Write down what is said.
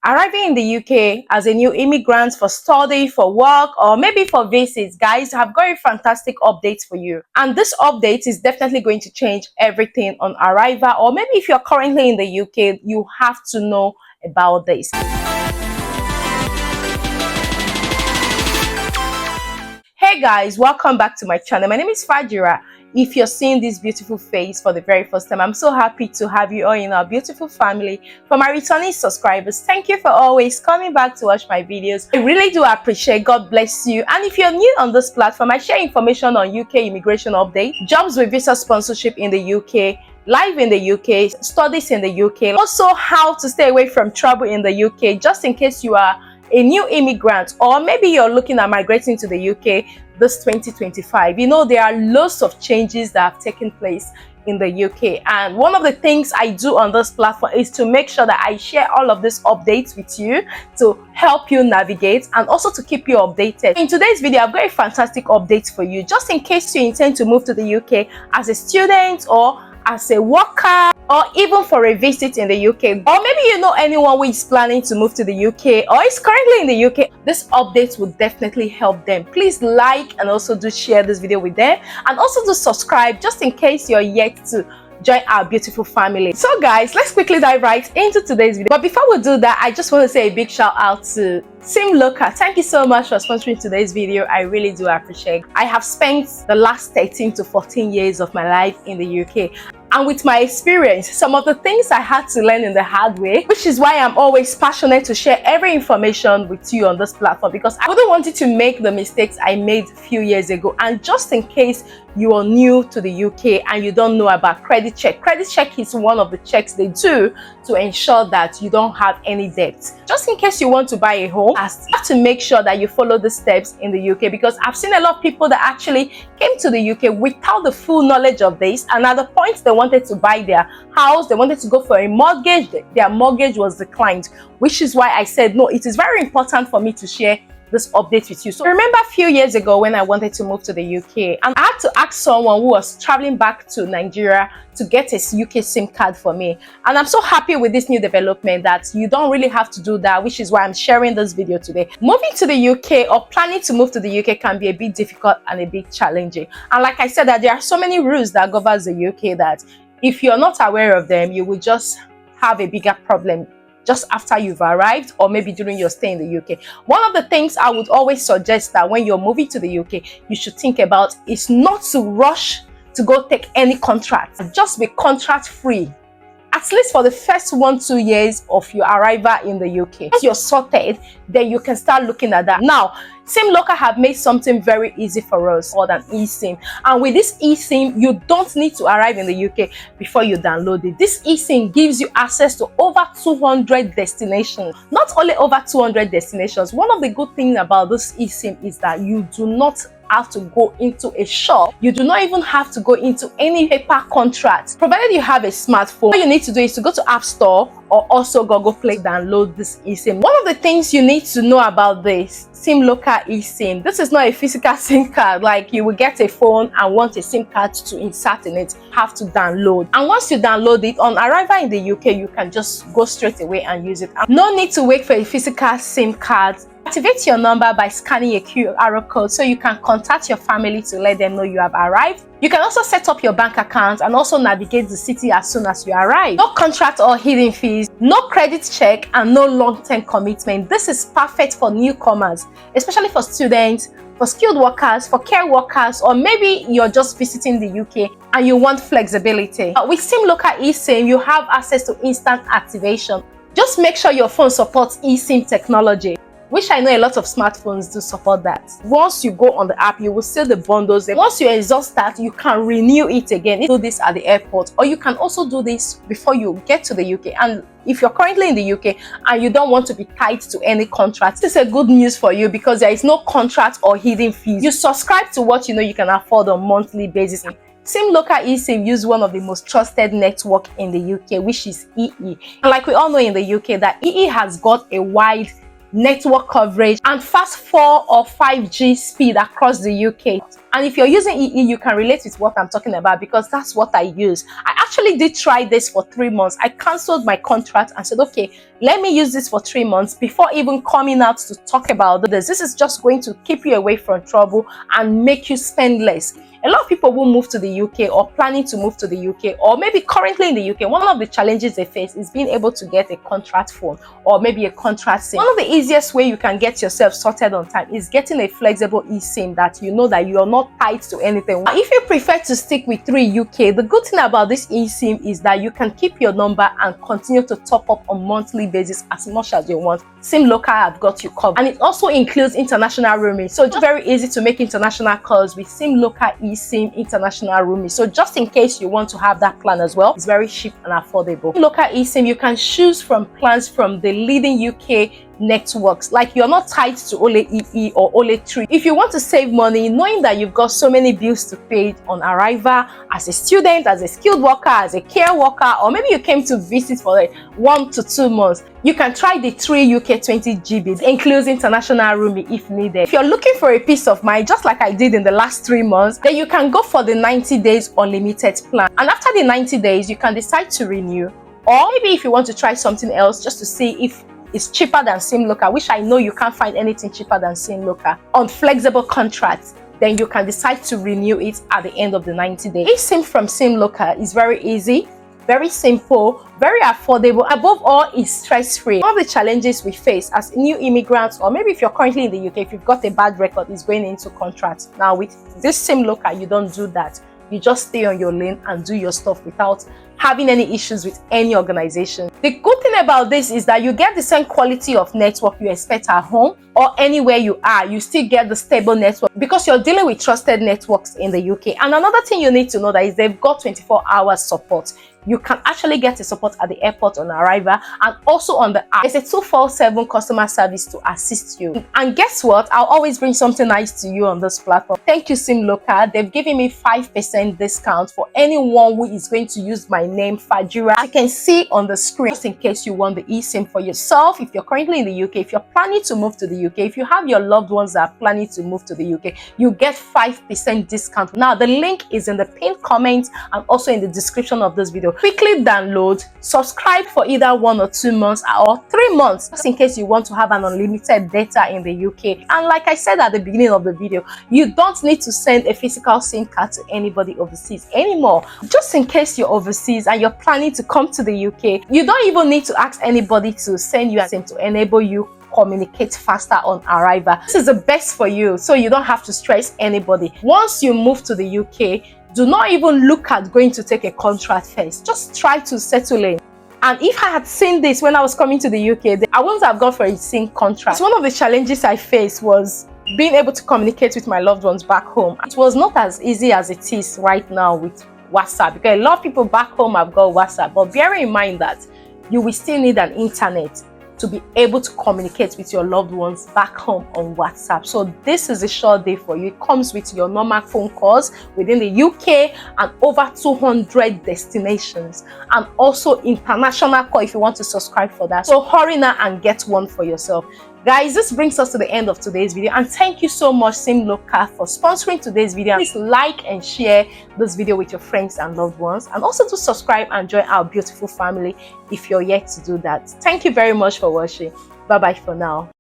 Arriving in the UK as a new immigrant for study, for work, or maybe for visits, guys, I've got a fantastic update for you. And this update is definitely going to change everything on arrival, or maybe if you're currently in the UK, you have to know about this. Hey guys, welcome back to my channel. My name is Fajira. If you're seeing this beautiful face for the very first time, I'm so happy to have you all in our beautiful family. For my returning subscribers, thank you for always coming back to watch my videos. I really do appreciate. God bless you. And if you're new on this platform, I share information on UK immigration update, jobs with visa sponsorship in the UK, live in the UK, studies in the UK, also how to stay away from trouble in the UK, just in case you are a new immigrant or maybe you're looking at migrating to the UK this 2025. You know, there are lots of changes that have taken place in the UK, and one of the things I do on this platform is to make sure that I share all of these updates with you to help you navigate and also to keep you updated. In today's video, I've got a fantastic update for you, just in case you intend to move to the UK as a student or as a worker, or even for a visit in the UK, or maybe you know anyone who is planning to move to the UK or is currently in the UK. This update will definitely help them. Please like and also do share this video with them, and also do subscribe just in case you're yet to join our beautiful family. So guys, let's quickly dive right into today's video. But before we do that, I just want to say a big shout out to Team Local. Thank you so much for sponsoring today's video. I really do appreciate it. I have spent the last 13 to 14 years of my life in the UK. And with my experience, some of the things I had to learn in the hard way, which is why I'm always passionate to share every information with you on this platform, because I wouldn't want you to make the mistakes I made a few years ago. And just in case you are new to the UK and you don't know about credit check is one of the checks they do to ensure that you don't have any debt. Just in case you want to buy a home, you have to make sure that you follow the steps in the UK, because I've seen a lot of people that actually came to the UK without the full knowledge of this, and at the point they wanted to buy their house, they wanted to go for a mortgage, their mortgage was declined, which is why I said no, it is very important for me to share this update with you. So remember a few years ago when I wanted to move to the UK, and I had to ask someone who was traveling back to Nigeria to get a UK SIM card for me. And I'm so happy with this new development that you don't really have to do that, which is why I'm sharing this video today. Moving to the UK or planning to move to the UK can be a bit difficult and a bit challenging. And like I said, that there are so many rules that governs the UK that if you're not aware of them, you will just have a bigger problem just after you've arrived or maybe during your stay in the UK. One of the things I would always suggest that when you're moving to the UK, you should think about is not to rush to go take any contract. Just be contract free, at least for the first 1-2 years of your arrival in the UK. Once you're sorted, then you can start looking at that. Now, SIM Local have made something very easy for us called an eSIM. And with this eSIM, you don't need to arrive in the UK before you download it. This eSIM gives you access to over 200 destinations. Not only over 200 destinations, one of the good things about this eSIM is that you do not have to go into a shop. You do not even have to go into any paper contract. Provided you have a smartphone, all you need to do is to go to App Store or also Google Play, download this eSIM. One of the things you need to know about this SIM Local eSIM, this is not a physical SIM card like you will get a phone and want a SIM card to insert in it. You have to download, and once you download it, on arrival in the UK, you can just go straight away and use it. No need to wait for a physical SIM card. Activate your number by scanning a QR code so you can contact your family to let them know you have arrived. You can also set up your bank account and also navigate the city as soon as you arrive. No contract or hidden fees, no credit check, and no long-term commitment. This is perfect for newcomers, especially for students, for skilled workers, for care workers, or maybe you're just visiting the UK and you want flexibility. With SIM Local eSIM, you have access to instant activation. Just make sure your phone supports eSIM technology, which I know a lot of smartphones do support that. Once you go on the app, you will see the bundles. Once you exhaust that, you can renew it again. You do this at the airport, or you can also do this before you get to the UK. And if you're currently in the UK and you don't want to be tied to any contract, this is a good news for you because there is no contract or hidden fees. You subscribe to what you know you can afford on a monthly basis. SIM Local eSIM use one of the most trusted network in the UK, which is EE. And like we all know in the UK, that EE has got a wide network coverage and fast 4 or 5G speed across the UK. And if you're using EE, you can relate with what I'm talking about because that's what I use. I actually did try this for 3 months. I cancelled my contract and said, okay, let me use this for 3 months before even coming out to talk about this. This is just going to keep you away from trouble and make you spend less. A lot of people who move to the UK or planning to move to the UK or maybe currently in the UK, one of the challenges they face is being able to get a contract phone or maybe a contract SIM. One of the easiest way you can get yourself sorted on time is getting a flexible eSIM that you know that you are not tied to anything. If you prefer to stick with 3UK, the good thing about this eSIM is that you can keep your number and continue to top up on monthly basis as much as you want. SIM Local have got you covered, and it also includes international roaming, so it's very easy to make international calls with SIM Local eSIM international roaming. So just in case you want to have that plan as well, it's very cheap and affordable. SIM Local eSIM, you can choose from plans from the leading UK networks. Like, you're not tied to only EE or only 3. If you want to save money, knowing that you've got so many bills to pay on arrival as a student, as a skilled worker, as a care worker, or maybe you came to visit for like 1 to 2 months, you can try the 3 UK 20 GB. It includes international roaming if needed. If you're looking for a peace of mind, just like I did in the last 3 months, then you can go for the 90 days unlimited plan. And after the 90 days, you can decide to renew. Or maybe if you want to try something else just to see if it's cheaper than SIM Local, which I know you can't find anything cheaper than SIM Local on flexible contracts, then you can decide to renew it at the end of the 90 days. eSIM from SIM Local is very easy, very simple, very affordable. Above all, it's stress-free. One of the challenges we face as new immigrants, or maybe if you're currently in the UK, if you've got a bad record, is going into contracts. Now with this SIM Local, you don't do that. You just stay on your lane and do your stuff without having any issues with any organization. The good thing about this is that you get the same quality of network you expect at home or anywhere you are. You still get the stable network because you're dealing with trusted networks in the UK. And another thing you need to know that is they've got 24-hour support. You can actually get a support at the airport on arrival and also on the app. It's a 24/7 customer service to assist you. And guess what? I'll always bring something nice to you on this platform. Thank you, SIM Local. They've given me 5% discount for anyone who is going to use my name, Fajira. I can see on the screen, just in case you want the eSIM for yourself. If you're currently in the UK, if you're planning to move to the UK, if you have your loved ones that are planning to move to the UK, you get 5% discount. Now, the link is in the pinned comment and also in the description of this video. Quickly download, subscribe for either 1 or 2 months or 3 months, just in case you want to have an unlimited data in the UK. And like I said at the beginning of the video, you don't need to send a physical SIM card to anybody overseas anymore. Just in case you're overseas and you're planning to come to the UK, you don't even need to ask anybody to send you a SIM to enable you communicate faster on arrival. This is the best for you, so you don't have to stress anybody. Once you move to the UK, do not even look at going to take a contract first. Just try to settle in. And if I had seen this when I was coming to the UK, I wouldn't have gone for a SIM contract. So one of the challenges I faced was being able to communicate with my loved ones back home. It was not as easy as it is right now with WhatsApp, because a lot of people back home have got WhatsApp, but bearing in mind that you will still need an internet to be able to communicate with your loved ones back home on WhatsApp. So this is a short day for you. It comes with your normal phone calls within the UK and over 200 destinations, and also international call if you want to subscribe for that. So hurry now and get one for yourself. Guys, this brings us to the end of today's video, and thank you so much, SIM Local, for sponsoring today's video. Please like and share this video with your friends and loved ones, and also to subscribe and join our beautiful family if you're yet to do that. Thank you very much for watching. Bye bye for now.